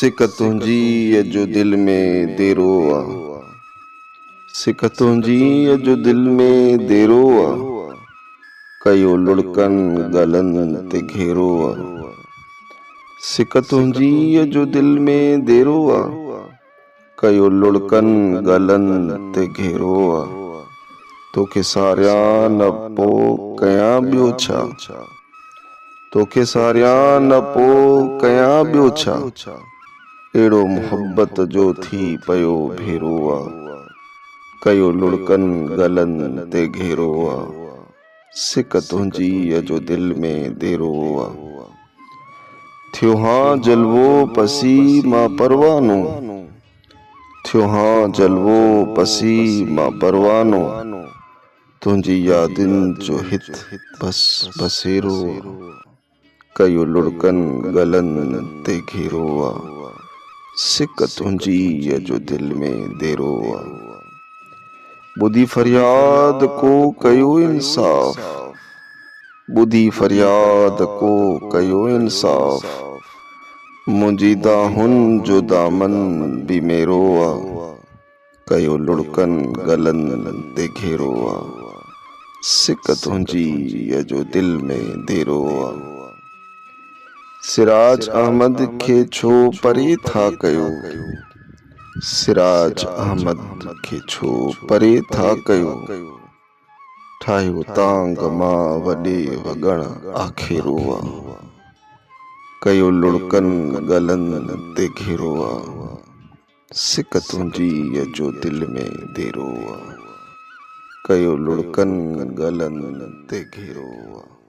सिक तुंहिंजी जो दिल में देरो आ, सिक तुंहिंजी जो दिल में देरो आ, कयो लुड़कन गलन ते घेरो आ। सिक तुंहिंजी जो दिल में देरो आ, कयो लुड़कन गलन ते घेरो आ। तोखे सारिया न पो कयां ॿियो छा, तोखे सारिया न पो कयां ॿियो छा, एड़ो मोहब्बत जो थी पयो भेरो आ, कयो लुड़कन गलन ते घेरो आ। सिक तुंहिंजी जो दिल में देरो आ। थियो हाँ जलवो पसी मां परवानो, थियो हाँ जलवो पसी मां परवानो, तुंहिंजी यादिन जो हित बस बसेरो आ, कयो लुड़कन गलन ते घेरो आ। सिक तुंहिंजी जो दिल में देरो आ। ॿुधी फरियाद को कयो इंसाफ़, ॿुधी फरियाद को कयो इंसाफ़, मुंहिंजी दाहुन जो दामन भी मेरो आ, कयो लुड़कन गलन ते घेरो आ। सिक तुंहिंजी जो दिल में देरो आ। सिराज अहमद खे छो परे था कयो, सिराज अहमद खे छो परे था कयो, ठाहियो तांग मां वॾे वॻण आखेरो आ, कयो लुड़कन गलन ते घेरो आ। सिक तुंहिंजी जो दिल में देरो आ, कयो लुड़कन गलन ते घेरो आ।